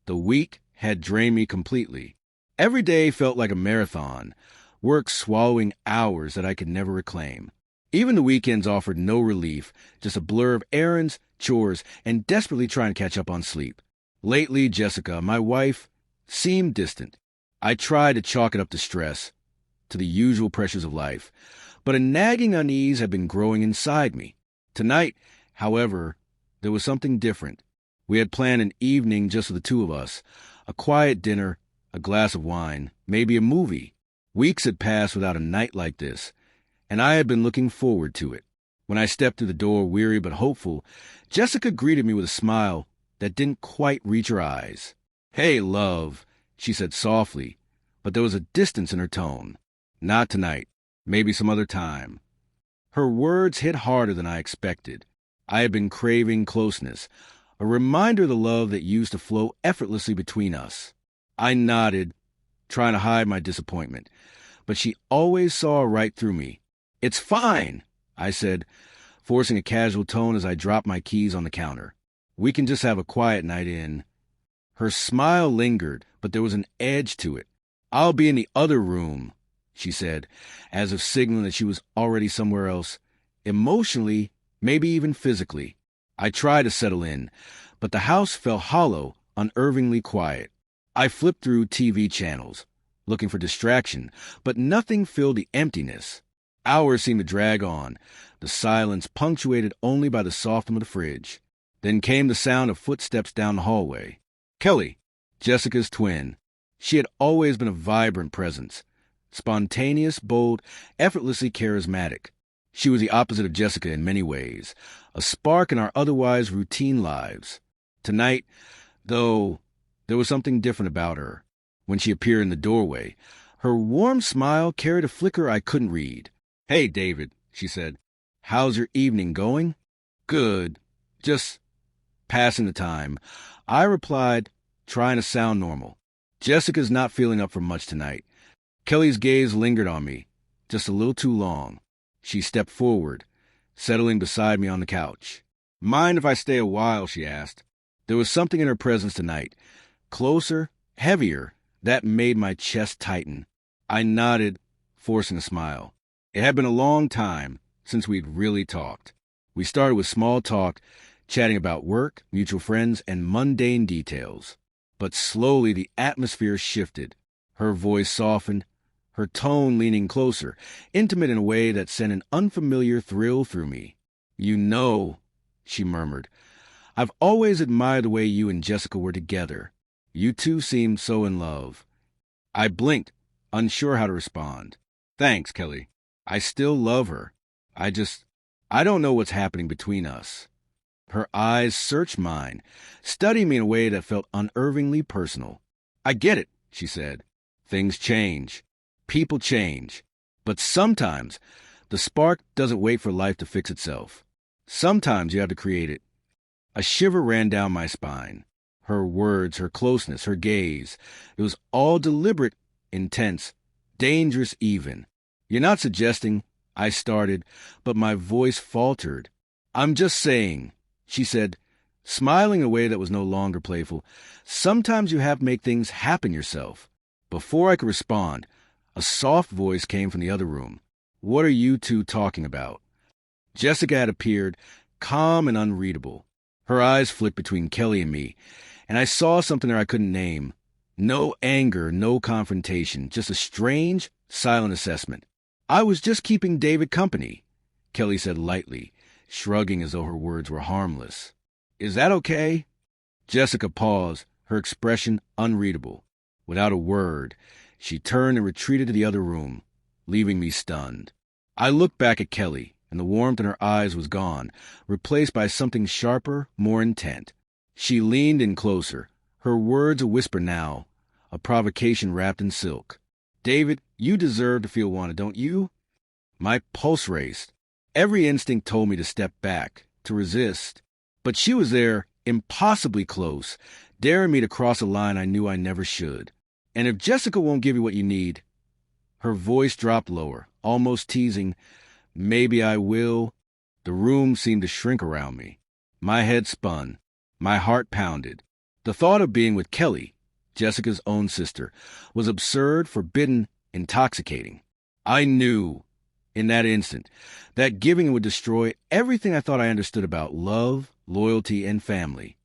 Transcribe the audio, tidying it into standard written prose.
The week had drained me completely. Every day felt like a marathon, work swallowing hours that I could never reclaim. Even the weekends offered no relief, just a blur of errands, chores, and desperately trying to catch up on sleep. Lately, Jessica, my wife, seemed distant. I tried to chalk it up to stress, to the usual pressures of life, but a nagging unease had been growing inside me. Tonight, however, there was something different. We had planned an evening just for the two of us, a quiet dinner, a glass of wine, maybe a movie. Weeks had passed without a night like this, and I had been looking forward to it. When I stepped through the door, weary but hopeful, Jessica greeted me with a smile that didn't quite reach her eyes. "Hey, love," she said softly, but there was a distance in her tone. "Not tonight. Maybe some other time." Her words hit harder than I expected. I had been craving closeness, a reminder of the love that used to flow effortlessly between us. I nodded, trying to hide my disappointment, but she always saw right through me. "It's fine," I said, forcing a casual tone as I dropped my keys on the counter. "We can just have a quiet night in." Her smile lingered, but there was an edge to it. "I'll be in the other room," she said, as if signaling that she was already somewhere else, emotionally, maybe even physically. I tried to settle in, but the house felt hollow, unnervingly quiet. I flipped through TV channels, looking for distraction, but nothing filled the emptiness. Hours seemed to drag on, the silence punctuated only by the soft hum of the fridge. Then came the sound of footsteps down the hallway. Kelly, Jessica's twin. She had always been a vibrant presence, spontaneous, bold, effortlessly charismatic. She was the opposite of Jessica in many ways, a spark in our otherwise routine lives. Tonight, though, there was something different about her. When she appeared in the doorway, her warm smile carried a flicker I couldn't read. "Hey, David," she said. "How's your evening going?" "Good. Just passing the time," I replied, trying to sound normal. "Jessica's not feeling up for much tonight." Kelly's gaze lingered on me, just a little too long. She stepped forward, settling beside me on the couch. "Mind if I stay a while?" she asked. There was something in her presence tonight, closer, heavier, that made my chest tighten. I nodded, forcing a smile. It had been a long time since we'd really talked. We started with small talk, chatting about work, mutual friends, and mundane details. But slowly the atmosphere shifted. Her voice softened, her tone leaning closer, intimate in a way that sent an unfamiliar thrill through me. "You know," she murmured, "I've always admired the way you and Jessica were together. You two seemed so in love." I blinked, unsure how to respond. "Thanks, Kelly. I still love her. I don't know what's happening between us." Her eyes searched mine, studying me in a way that felt unnervingly personal. "I get it," she said. "Things change. People change. But sometimes the spark doesn't wait for life to fix itself. Sometimes you have to create it." A shiver ran down my spine. Her words, her closeness, her gaze. It was all deliberate, intense, dangerous even. "You're not suggesting," I started, but my voice faltered. "I'm just saying," she said, smiling in a way that was no longer playful, "sometimes you have to make things happen yourself." Before I could respond, a soft voice came from the other room. "What are you two talking about?" Jessica had appeared, calm and unreadable. Her eyes flicked between Kelly and me, and I saw something there I couldn't name. No anger, no confrontation, just a strange, silent assessment. "I was just keeping David company," Kelly said lightly, shrugging as though her words were harmless. "Is that okay?" Jessica paused, her expression unreadable. Without a word, she turned and retreated to the other room, leaving me stunned. I looked back at Kelly, and the warmth in her eyes was gone, replaced by something sharper, more intent. She leaned in closer, her words a whisper now, a provocation wrapped in silk. "David, you deserve to feel wanted, don't you?" My pulse raced. Every instinct told me to step back, to resist. But she was there, impossibly close, daring me to cross a line I knew I never should. "And if Jessica won't give you what you need," her voice dropped lower, almost teasing, "maybe I will." The room seemed to shrink around me. My head spun. My heart pounded. The thought of being with Kelly, Jessica's own sister, was absurd, forbidden, intoxicating. I knew, in that instant, that giving would destroy everything I thought I understood about love, loyalty, and family.